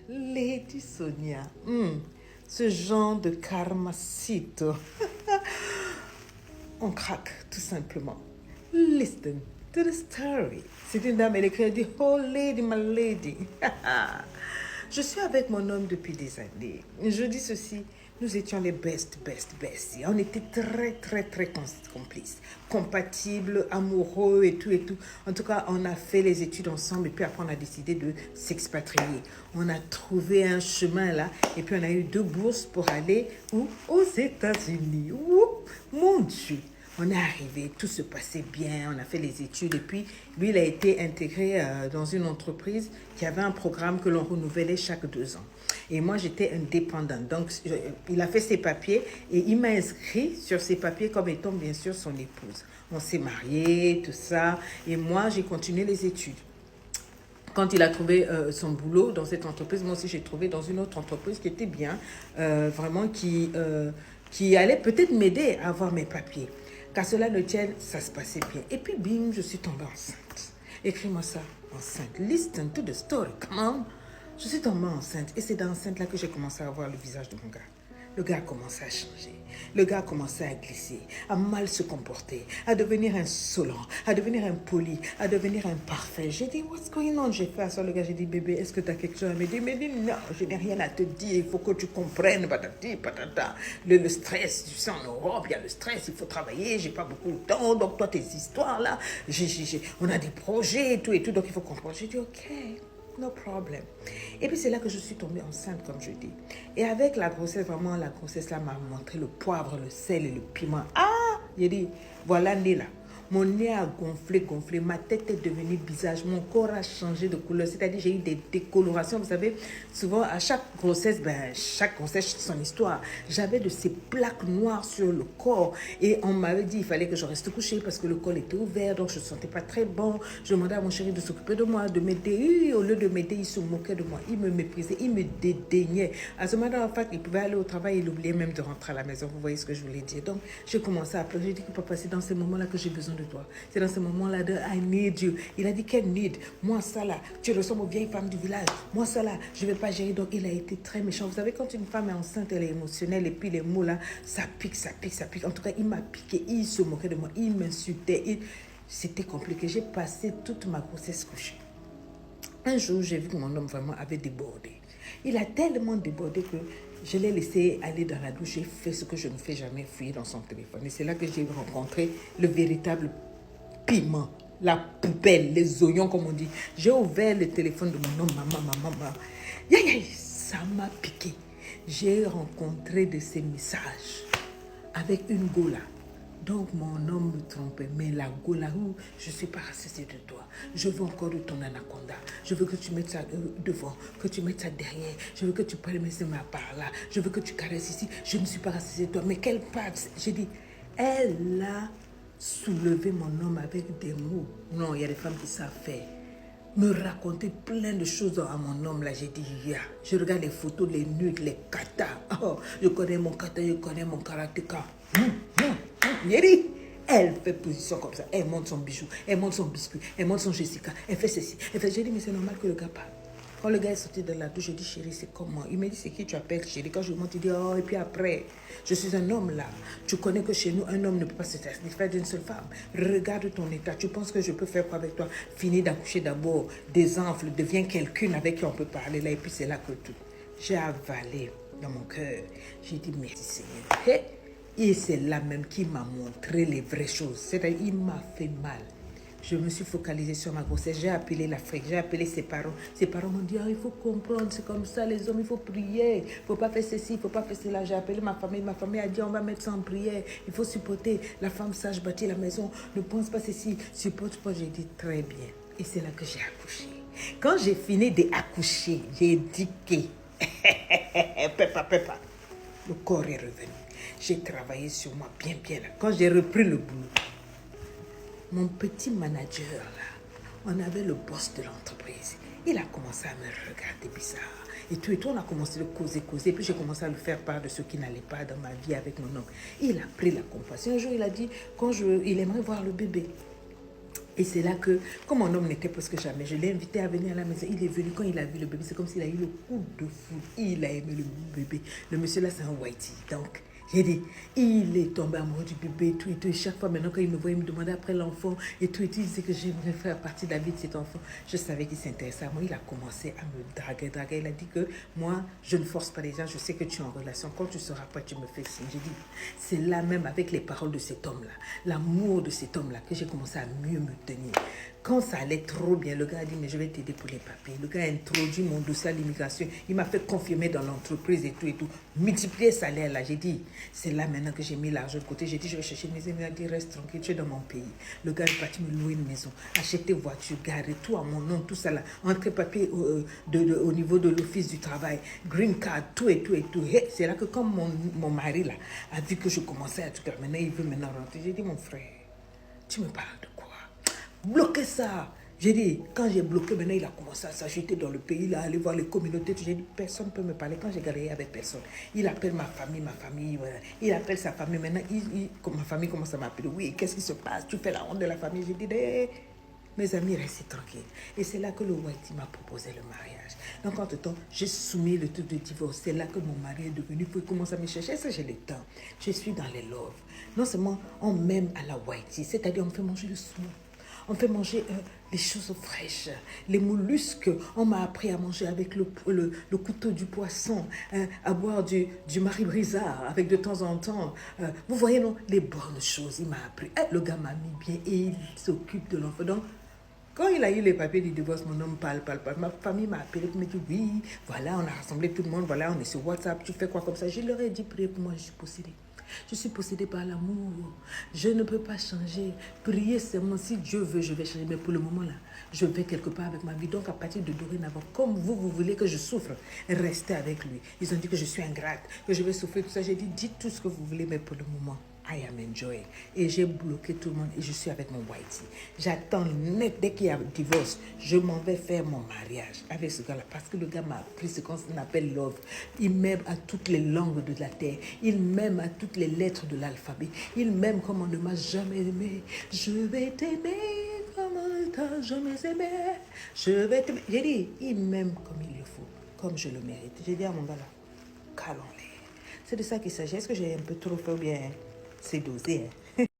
Lady Sonia. Ce genre de karmacito. On craque, tout simplement. Listen to the story. C'est une dame, elle écrit, elle dit, oh lady, my lady. Je suis avec mon homme depuis des années. Je dis ceci, nous étions les best. On était très complices, compatibles, amoureux et tout. En tout cas, on a fait les études ensemble et puis après, on a décidé de s'expatrier. On a trouvé un chemin là et puis on a eu 2 bourses pour aller où? Aux États-Unis. Mon Dieu! On est arrivé, tout se passait bien, on a fait les études et puis lui, il a été intégré dans une entreprise qui avait un programme que l'on renouvelait chaque 2 ans. Et moi, j'étais indépendante. Donc, il a fait ses papiers et il m'a inscrit sur ses papiers comme étant bien sûr son épouse. On s'est mariés, tout ça. Et moi, j'ai continué les études. Quand il a trouvé son boulot dans cette entreprise, moi aussi, j'ai trouvé dans une autre entreprise qui était bien, vraiment qui allait peut-être m'aider à avoir mes papiers. Qu'à cela ne tienne, ça se passait bien. Et puis, bim, je suis tombée enceinte. Écris-moi ça, enceinte. Listen to the story, come on. Je suis tombée enceinte. Et c'est dans l'enceinte là que j'ai commencé à voir le visage de mon gars. Le gars a commencé à changer. Le gars a commencé à glisser, à mal se comporter, à devenir insolent, à devenir impoli, à devenir imparfait. J'ai dit, what's going on? J'ai fait à ça, le gars, j'ai dit, bébé, est-ce que tu as quelque chose à me dire? Il m'a dit, non, je n'ai rien à te dire, il faut que tu comprennes, patati, patata. Le stress, tu sais, en Europe, il y a le stress, il faut travailler, j'ai pas beaucoup de temps, donc toi, tes histoires là, on a des projets et tout, donc il faut comprendre. J'ai dit, ok. No problem. Et puis c'est là que je suis tombée enceinte, comme je dis. Et avec la grossesse, vraiment, la grossesse là m'a montré le poivre, le sel et le piment. Ah! J'ai dit, voilà nez là. Mon nez a gonflé. Ma tête est devenue bizarre. Mon corps a changé de couleur. C'est-à-dire, j'ai eu des décolorations. Vous savez, souvent, à chaque grossesse, son histoire. J'avais de ces plaques noires sur le corps. Et on m'avait dit, il fallait que je reste couchée parce que le col était ouvert. Donc, je ne sentais pas très bon. Je demandais à mon chéri de s'occuper de moi, de m'aider. Au lieu de m'aider, il se moquait de moi. Il me méprisait. Il me dédaignait. À ce moment-là, en fait, il pouvait aller au travail. Il oubliait même de rentrer à la maison. Vous voyez ce que je voulais dire. Donc, j'ai commencé à pleurer. J'ai dit que papa, c'est dans ces moments-là que j'ai besoin de toi. C'est dans ce moment-là de I need you. Il a dit quel need? Moi ça là, tu ressembles aux vieilles femmes du village. Moi ça là, je ne vais pas gérer. Donc il a été très méchant. Vous savez, quand une femme est enceinte, elle est émotionnelle et puis les mots là, ça pique. En tout cas, il m'a piqué. Il se moquait de moi. Il m'insultait. C'était compliqué. J'ai passé toute ma grossesse couchée. Un jour, j'ai vu que mon homme vraiment avait débordé. Il a tellement débordé que je l'ai laissé aller dans la douche. J'ai fait ce que je ne fais jamais, fouiller dans son téléphone. Et c'est là que j'ai rencontré le véritable piment, la poubelle, les oignons comme on dit. J'ai ouvert le téléphone de mon homme, maman. Ça m'a piqué. J'ai rencontré de ces messages avec une gola. Donc mon homme me trompait, mais la gola, je suis pas rassasiée de toi. Je veux encore de ton anaconda. Je veux que tu mettes ça devant, que tu mettes ça derrière. Je veux que tu prennes mes mains par là. Je veux que tu caresses ici. Je ne suis pas rassasiée de toi. Mais quelle part? J'ai dit, elle a soulevé mon homme avec des mots. Non, il y a des femmes qui savent faire. Me raconter plein de choses à mon homme là. J'ai dit, je regarde les photos, les nudes, les katas. Oh, je connais mon kata, je connais mon karatéka. Elle fait position comme ça. Elle monte son bijou, elle monte son biscuit, elle monte son Jessica, elle fait ceci. J'ai dit, mais c'est normal que le gars parle. Quand le gars est sorti de la douche, j'ai dit, chérie, c'est comment? Il m'a dit, c'est qui tu appelles chérie? Quand je monte, il dit, oh, et puis après, je suis un homme là. Tu connais que chez nous, un homme ne peut pas se satisfaire d'une seule femme. Regarde ton état. Tu penses que je peux faire quoi avec toi? Finis d'accoucher d'abord, désenfle, deviens quelqu'un avec qui on peut parler là. Et puis c'est là que tout. J'ai avalé dans mon cœur. J'ai dit, merci Seigneur. Hey. Et c'est là même qu'il m'a montré les vraies choses. C'est-à-dire, il m'a fait mal. Je me suis focalisée sur ma grossesse. J'ai appelé l'Afrique, j'ai appelé ses parents. Ses parents m'ont dit, il faut comprendre, c'est comme ça, les hommes, il faut prier. Il ne faut pas faire ceci, il ne faut pas faire cela. J'ai appelé ma famille. Ma famille a dit, on va mettre ça en prière. Il faut supporter. La femme sage bâtit la maison. Ne pense pas ceci, supporte pas. J'ai dit, très bien. Et c'est là que j'ai accouché. Quand j'ai fini d'accoucher, j'ai dit que, Peppa, le corps est revenu. J'ai travaillé sur moi bien là. Quand j'ai repris le boulot, mon petit manager là, on avait le boss de l'entreprise. Il a commencé à me regarder bizarre. Et tout, on a commencé à causer. Puis j'ai commencé à lui faire part de ce qui n'allait pas dans ma vie avec mon homme. Il a pris la compassion. Un jour, il a dit, il aimerait voir le bébé. Et c'est là que, comme mon homme n'était presque jamais, je l'ai invité à venir à la maison. Il est venu, quand il a vu le bébé, c'est comme s'il a eu le coup de foudre. Il a aimé le bébé. Le monsieur là, c'est un whitey. Donc, j'ai dit, il est tombé amoureux du bébé et tout, et tout. Et chaque fois maintenant, quand il me voit, il me demandait après l'enfant et tout. Et tout, il disait que j'aimerais faire partie de la vie de cet enfant. Je savais qu'il s'intéressait à moi. Il a commencé à me draguer. Il a dit que moi, je ne force pas les gens. Je sais que tu es en relation. Quand tu seras prêt, tu me fais signe. J'ai dit, c'est là même avec les paroles de cet homme-là, l'amour de cet homme-là, que j'ai commencé à mieux me tenir. Quand ça allait trop bien, le gars a dit, mais je vais t'aider pour les papiers. Le gars a introduit mon dossier à l'immigration. Il m'a fait confirmer dans l'entreprise et tout et tout. Multiplier le salaire là. J'ai dit, c'est là maintenant que j'ai mis l'argent de côté. J'ai dit, je vais chercher une maison. Il m'a dit, reste tranquille, tu es dans mon pays. Le gars est parti me louer une maison, acheter voiture, garer tout à mon nom, tout ça là. Entrer papier au niveau de l'office du travail, green card, tout et tout et tout. Et c'est là que comme mon mari là a vu que je commençais à tout faire, maintenant il veut maintenant rentrer. J'ai dit, mon frère, tu me parles de quoi? Bloquez ça. J'ai dit, quand j'ai bloqué, maintenant il a commencé à s'agiter dans le pays, il a allé voir les communautés. J'ai dit, personne ne peut me parler. Quand j'ai galéré avec personne, il appelle ma famille, voilà. Il appelle sa famille. Maintenant, ma famille commence à m'appeler. Oui, qu'est-ce qui se passe? Tu fais la honte de la famille. J'ai dit, mes amis, restez tranquilles. Et c'est là que le whitey m'a proposé le mariage. Donc, entre-temps, j'ai soumis le truc de divorce. C'est là que mon mari est devenu, il commence à me chercher. Ça, j'ai le temps. Je suis dans les loves. Non seulement on m'aime à la whitey, c'est-à-dire on me fait manger le saumon. On fait manger les choses fraîches, les mollusques. On m'a appris à manger avec le couteau du poisson, à boire du Marie-Brizard avec de temps en temps. Vous voyez, non, les bonnes choses, il m'a appris. Le gars m'a mis bien et il s'occupe de l'enfant. Donc, quand il a eu les papiers du divorce, mon homme parle. Ma famille m'a appelé pour me dire, oui, voilà, on a rassemblé tout le monde, voilà, on est sur WhatsApp, tu fais quoi comme ça? Je leur ai dit, priez pour moi, je suis possédée. Je suis possédée par l'amour. Je ne peux pas changer. Priez seulement. Si Dieu veut, je vais changer. Mais pour le moment, là, je vais quelque part avec ma vie. Donc, à partir de dorénavant, comme vous voulez que je souffre, restez avec lui. Ils ont dit que je suis ingrate, que je vais souffrir, tout ça. J'ai dit, dites tout ce que vous voulez, mais pour le moment, I am enjoying. Et j'ai bloqué tout le monde et je suis avec mon whitey. J'attends net, dès qu'il y a un divorce, je m'en vais faire mon mariage avec ce gars-là parce que le gars m'a appris ce qu'on appelle love. Il m'aime à toutes les langues de la terre. Il m'aime à toutes les lettres de l'alphabet. Il m'aime comme on ne m'a jamais aimé. Je vais t'aimer comme on ne t'a jamais aimé. Je vais t'aimer. J'ai dit, il m'aime comme il le faut, comme je le mérite. J'ai dit à mon gars là, calons-les. C'est de ça qu'il s'agit. Est-ce que j'ai un peu trop fait ou bien c'est dosé, hein?